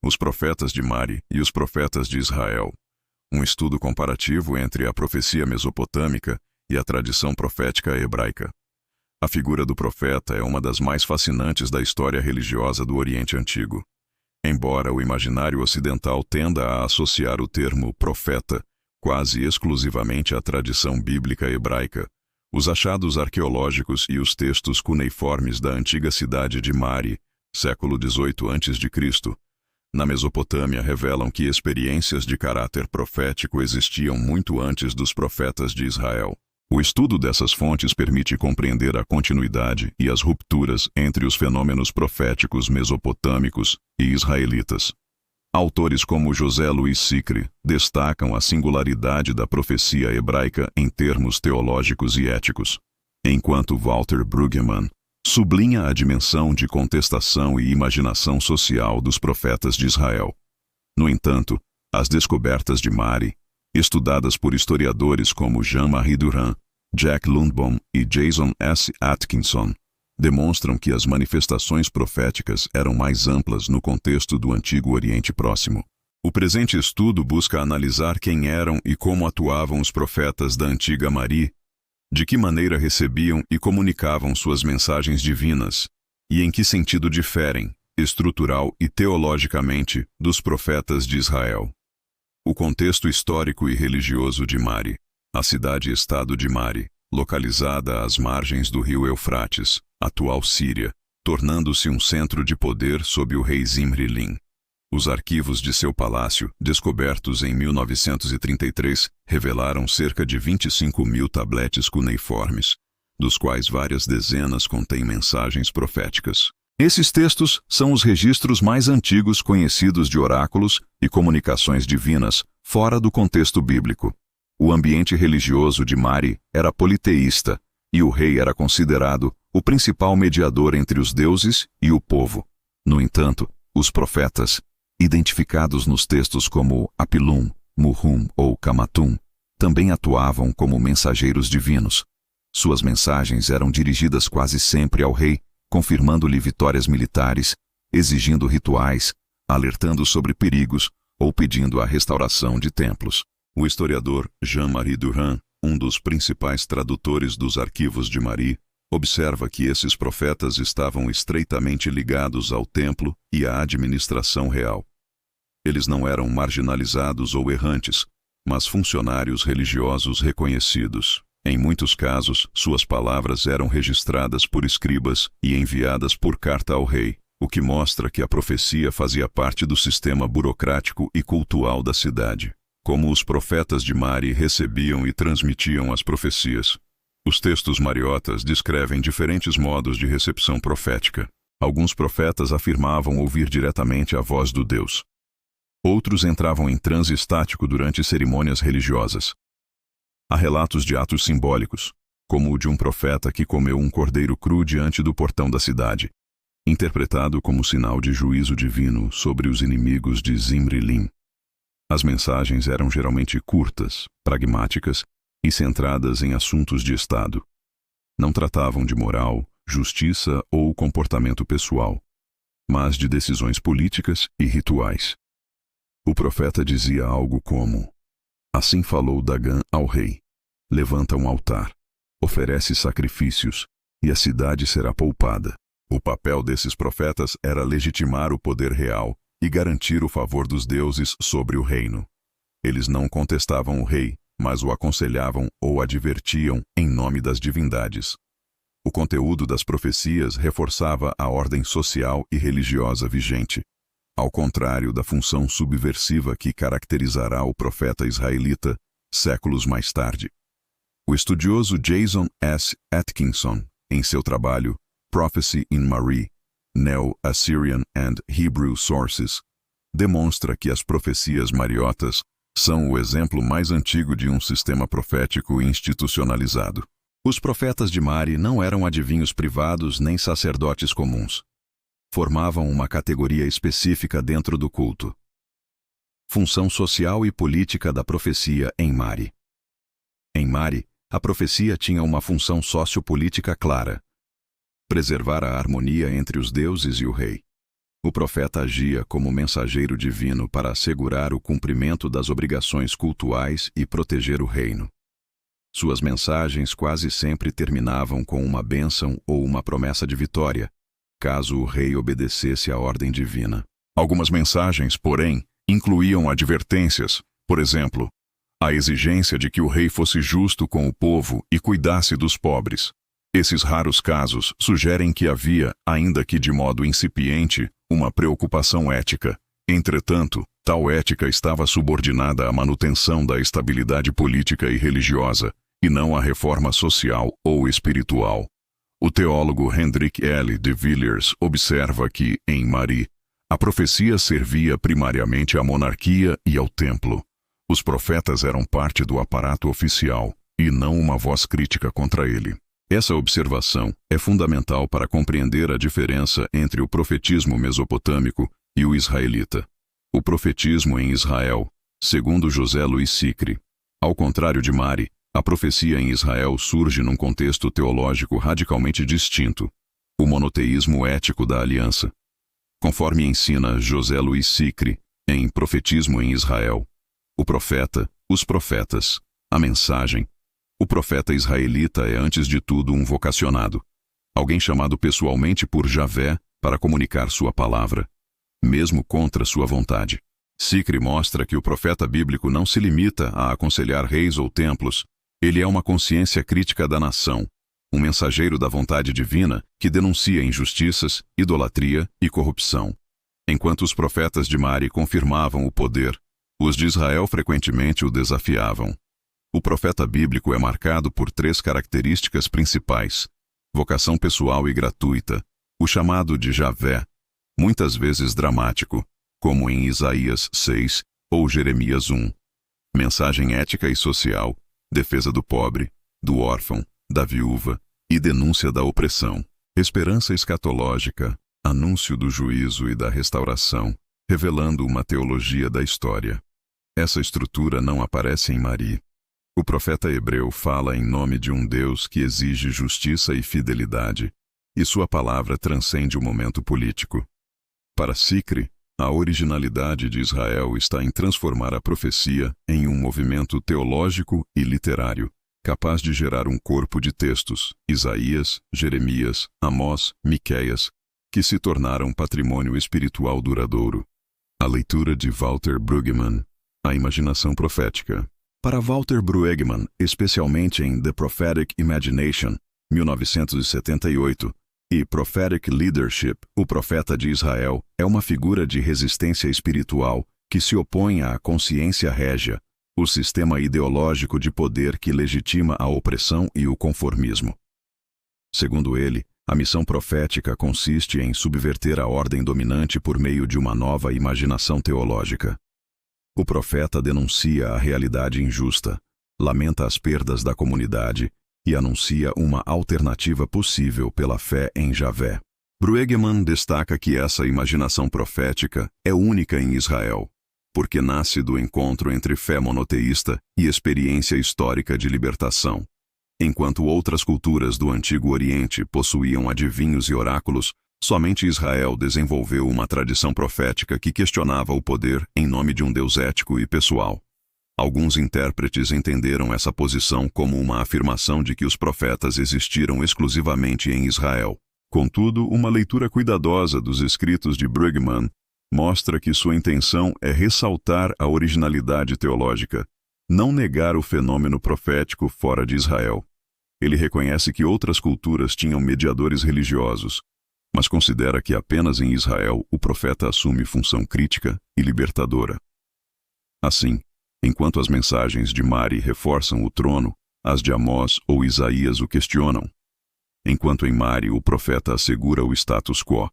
Os profetas de Mari e os profetas de Israel. Um estudo comparativo entre a profecia mesopotâmica e a tradição profética hebraica. A figura do profeta é uma das mais fascinantes da história religiosa do Oriente Antigo. Embora o imaginário ocidental tenda a associar o termo profeta quase exclusivamente à tradição bíblica hebraica, os achados arqueológicos e os textos cuneiformes da antiga cidade de Mari, século XVIII a.C., na Mesopotâmia revelam que experiências de caráter profético existiam muito antes dos profetas de Israel. O estudo dessas fontes permite compreender a continuidade e as rupturas entre os fenômenos proféticos mesopotâmicos e israelitas. Autores como José Luiz Sicre destacam a singularidade da profecia hebraica em termos teológicos e éticos, enquanto Walter Brueggemann sublinha a dimensão de contestação e imaginação social dos profetas de Israel. No entanto, as descobertas de Mari, estudadas por historiadores como Jean-Marie Durand, Jack Lundbom e Jason S. Atkinson, demonstram que as manifestações proféticas eram mais amplas no contexto do Antigo Oriente Próximo. O presente estudo busca analisar quem eram e como atuavam os profetas da antiga Mari, de que maneira recebiam e comunicavam suas mensagens divinas, e em que sentido diferem, estrutural e teologicamente, dos profetas de Israel. O contexto histórico e religioso de Mari. A cidade-estado de Mari, localizada às margens do rio Eufrates, atual Síria, tornando-se um centro de poder sob o rei Zimri-Lin. Os arquivos de seu palácio, descobertos em 1933, revelaram cerca de 25.000 tabletes cuneiformes, dos quais várias dezenas contêm mensagens proféticas. Esses textos são os registros mais antigos conhecidos de oráculos e comunicações divinas fora do contexto bíblico. O ambiente religioso de Mari era politeísta, e o rei era considerado o principal mediador entre os deuses e o povo. No entanto, os profetas, identificados nos textos como Apilum, Muhum ou Kamatum, também atuavam como mensageiros divinos. Suas mensagens eram dirigidas quase sempre ao rei, confirmando-lhe vitórias militares, exigindo rituais, alertando sobre perigos ou pedindo a restauração de templos. O historiador Jean-Marie Durand, um dos principais tradutores dos arquivos de Mari, observa que esses profetas estavam estreitamente ligados ao templo e à administração real. Eles não eram marginalizados ou errantes, mas funcionários religiosos reconhecidos. Em muitos casos, suas palavras eram registradas por escribas e enviadas por carta ao rei, o que mostra que a profecia fazia parte do sistema burocrático e cultural da cidade. Como os profetas de Mari recebiam e transmitiam as profecias. Os textos mariotas descrevem diferentes modos de recepção profética. Alguns profetas afirmavam ouvir diretamente a voz do Deus. Outros entravam em transe estático durante cerimônias religiosas. Há relatos de atos simbólicos, como o de um profeta que comeu um cordeiro cru diante do portão da cidade, interpretado como sinal de juízo divino sobre os inimigos de Zimri-Lin. As mensagens eram geralmente curtas, pragmáticas e centradas em assuntos de Estado. Não tratavam de moral, justiça ou comportamento pessoal, mas de decisões políticas e rituais. O profeta dizia algo como: assim falou Dagã ao rei, levanta um altar, oferece sacrifícios, e a cidade será poupada. O papel desses profetas era legitimar o poder real e garantir o favor dos deuses sobre o reino. Eles não contestavam o rei, mas o aconselhavam ou advertiam em nome das divindades. O conteúdo das profecias reforçava a ordem social e religiosa vigente, ao contrário da função subversiva que caracterizará o profeta israelita séculos mais tarde. O estudioso Jason S. Atkinson, em seu trabalho Prophecy in Mari, Neo-Assyrian and Hebrew Sources, demonstra que as profecias mariotas são o exemplo mais antigo de um sistema profético institucionalizado. Os profetas de Mari não eram adivinhos privados nem sacerdotes comuns. Formavam uma categoria específica dentro do culto. Função social e política da profecia em Mari. Em Mari, a profecia tinha uma função sociopolítica clara: preservar a harmonia entre os deuses e o rei. O profeta agia como mensageiro divino para assegurar o cumprimento das obrigações cultuais e proteger o reino. Suas mensagens quase sempre terminavam com uma bênção ou uma promessa de vitória, caso o rei obedecesse à ordem divina. Algumas mensagens, porém, incluíam advertências, por exemplo, a exigência de que o rei fosse justo com o povo e cuidasse dos pobres. Esses raros casos sugerem que havia, ainda que de modo incipiente, uma preocupação ética. Entretanto, tal ética estava subordinada à manutenção da estabilidade política e religiosa, e não à reforma social ou espiritual. O teólogo Hendrik L. de Villiers observa que, em Marie, a profecia servia primariamente à monarquia e ao templo. Os profetas eram parte do aparato oficial, e não uma voz crítica contra ele. Essa observação é fundamental para compreender a diferença entre o profetismo mesopotâmico e o israelita. O profetismo em Israel, segundo José Luiz Sicre, ao contrário de Mari, a profecia em Israel surge num contexto teológico radicalmente distinto, o monoteísmo ético da aliança. Conforme ensina José Luiz Sicre, em Profetismo em Israel, o profeta, os profetas, a mensagem. O profeta israelita é antes de tudo um vocacionado, alguém chamado pessoalmente por Javé para comunicar sua palavra, mesmo contra sua vontade. Sicre mostra que o profeta bíblico não se limita a aconselhar reis ou templos, ele é uma consciência crítica da nação, um mensageiro da vontade divina que denuncia injustiças, idolatria e corrupção. Enquanto os profetas de Mari confirmavam o poder, os de Israel frequentemente o desafiavam. O profeta bíblico é marcado por 3 características principais: vocação pessoal e gratuita, o chamado de Javé, muitas vezes dramático, como em Isaías 6 ou Jeremias 1, mensagem ética e social, defesa do pobre, do órfão, da viúva e denúncia da opressão, esperança escatológica, anúncio do juízo e da restauração, revelando uma teologia da história. Essa estrutura não aparece em Mari. O profeta hebreu fala em nome de um Deus que exige justiça e fidelidade, e sua palavra transcende o momento político. Para Sicre, a originalidade de Israel está em transformar a profecia em um movimento teológico e literário, capaz de gerar um corpo de textos, Isaías, Jeremias, Amós, Miqueias, que se tornaram patrimônio espiritual duradouro. A leitura de Walter Brueggemann, A Imaginação Profética. Para Walter Brueggemann, especialmente em The Prophetic Imagination, 1978, e Prophetic Leadership, o profeta de Israel, é uma figura de resistência espiritual que se opõe à consciência régia, o sistema ideológico de poder que legitima a opressão e o conformismo. Segundo ele, a missão profética consiste em subverter a ordem dominante por meio de uma nova imaginação teológica. O profeta denuncia a realidade injusta, lamenta as perdas da comunidade e anuncia uma alternativa possível pela fé em Javé. Brueggemann destaca que essa imaginação profética é única em Israel, porque nasce do encontro entre fé monoteísta e experiência histórica de libertação. Enquanto outras culturas do Antigo Oriente possuíam adivinhos e oráculos, somente Israel desenvolveu uma tradição profética que questionava o poder em nome de um Deus ético e pessoal. Alguns intérpretes entenderam essa posição como uma afirmação de que os profetas existiram exclusivamente em Israel. Contudo, uma leitura cuidadosa dos escritos de Brueggemann mostra que sua intenção é ressaltar a originalidade teológica, não negar o fenômeno profético fora de Israel. Ele reconhece que outras culturas tinham mediadores religiosos, mas considera que apenas em Israel o profeta assume função crítica e libertadora. Assim, enquanto as mensagens de Mari reforçam o trono, as de Amós ou Isaías o questionam. Enquanto em Mari o profeta assegura o status quo,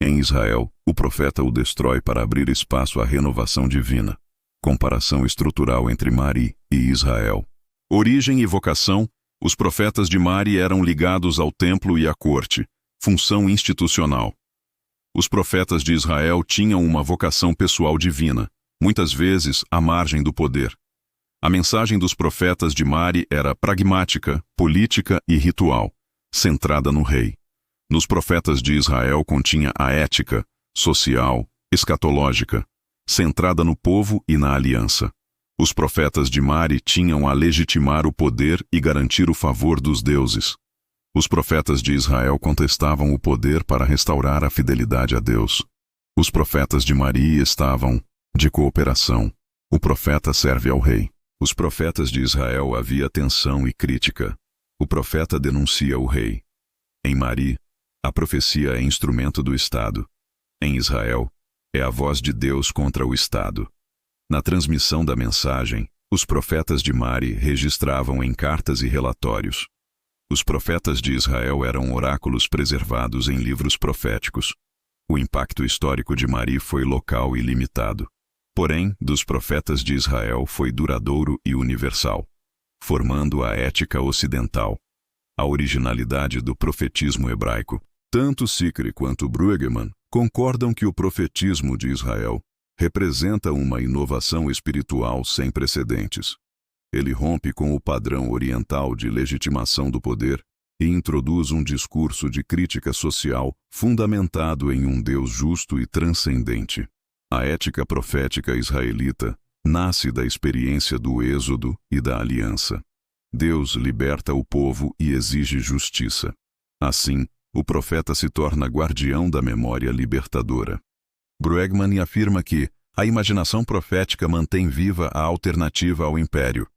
em Israel o profeta o destrói para abrir espaço à renovação divina. Comparação estrutural entre Mari e Israel. Origem e vocação. Os profetas de Mari eram ligados ao templo e à corte, função institucional. Os profetas de Israel tinham uma vocação pessoal divina, muitas vezes à margem do poder. A mensagem dos profetas de Mari era pragmática, política e ritual, centrada no rei. Nos profetas de Israel continha a ética, social, escatológica, centrada no povo e na aliança. Os profetas de Mari tinham a legitimar o poder e garantir o favor dos deuses. Os profetas de Israel contestavam o poder para restaurar a fidelidade a Deus. Os profetas de Mari estavam de cooperação. O profeta serve ao rei. Os profetas de Israel havia tensão e crítica. O profeta denuncia o rei. Em Mari, a profecia é instrumento do Estado. Em Israel, é a voz de Deus contra o Estado. Na transmissão da mensagem, os profetas de Mari registravam em cartas e relatórios. Os profetas de Israel eram oráculos preservados em livros proféticos. O impacto histórico de Mari foi local e limitado. Porém, dos profetas de Israel foi duradouro e universal, formando a ética ocidental. A originalidade do profetismo hebraico. Tanto Sikri quanto Brueggemann concordam que o profetismo de Israel representa uma inovação espiritual sem precedentes. Ele rompe com o padrão oriental de legitimação do poder e introduz um discurso de crítica social fundamentado em um Deus justo e transcendente. A ética profética israelita nasce da experiência do Êxodo e da aliança. Deus liberta o povo e exige justiça. Assim, o profeta se torna guardião da memória libertadora. Brueggemann afirma que a imaginação profética mantém viva a alternativa ao império,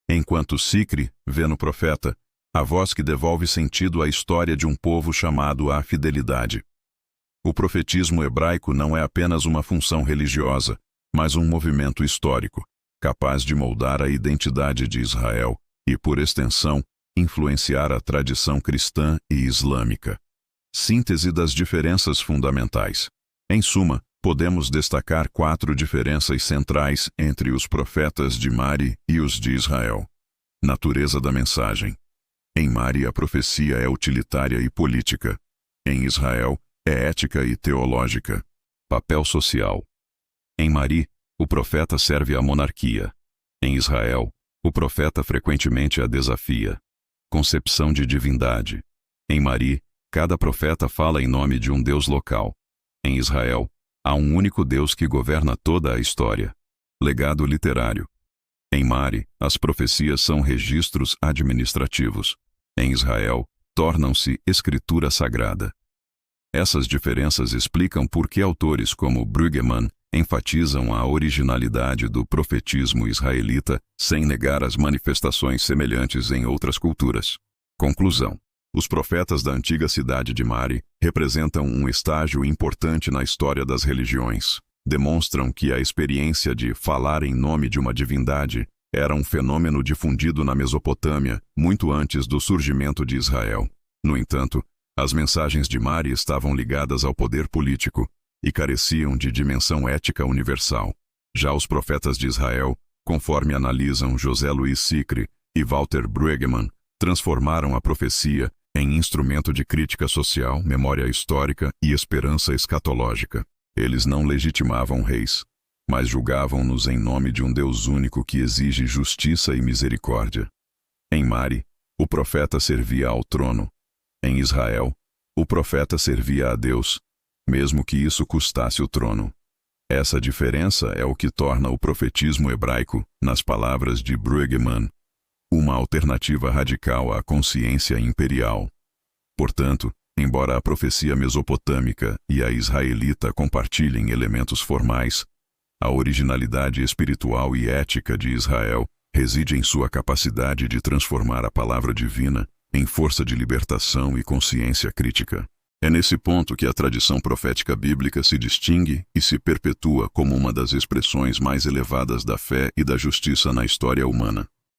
enquanto Sikri vê no profeta a voz que devolve sentido à história de um povo chamado à fidelidade. O profetismo hebraico não é apenas uma função religiosa, mas um movimento histórico, capaz de moldar a identidade de Israel e, por extensão, influenciar a tradição cristã e islâmica. Síntese das diferenças fundamentais. Em suma, podemos destacar 4 diferenças centrais entre os profetas de Mari e os de Israel. Natureza da mensagem. Em Mari, a profecia é utilitária e política. Em Israel, é ética e teológica. Papel social. Em Mari, o profeta serve à monarquia. Em Israel, o profeta frequentemente a desafia. Concepção de divindade. Em Mari, cada profeta fala em nome de um Deus local. Em Israel, há um único Deus que governa toda a história. Legado literário. Em Mari, as profecias são registros administrativos. Em Israel, tornam-se escritura sagrada. Essas diferenças explicam por que autores como Brueggemann enfatizam a originalidade do profetismo israelita sem negar as manifestações semelhantes em outras culturas. Conclusão. Os profetas da antiga cidade de Mari representam um estágio importante na história das religiões. Demonstram que a experiência de falar em nome de uma divindade era um fenômeno difundido na Mesopotâmia muito antes do surgimento de Israel. No entanto, as mensagens de Mari estavam ligadas ao poder político e careciam de dimensão ética universal. Já os profetas de Israel, conforme analisam José Luiz Sikri e Walter Brueggemann, transformaram a profecia em instrumento de crítica social, memória histórica e esperança escatológica. Eles não legitimavam reis, mas julgavam-nos em nome de um Deus único que exige justiça e misericórdia. Em Mari, o profeta servia ao trono. Em Israel, o profeta servia a Deus, mesmo que isso custasse o trono. Essa diferença é o que torna o profetismo hebraico, nas palavras de Brueggemann, uma alternativa radical à consciência imperial. Portanto, embora a profecia mesopotâmica e a israelita compartilhem elementos formais, a originalidade espiritual e ética de Israel reside em sua capacidade de transformar a palavra divina em força de libertação e consciência crítica. É nesse ponto que a tradição profética bíblica se distingue e se perpetua como uma das expressões mais elevadas da fé e da justiça na história humana.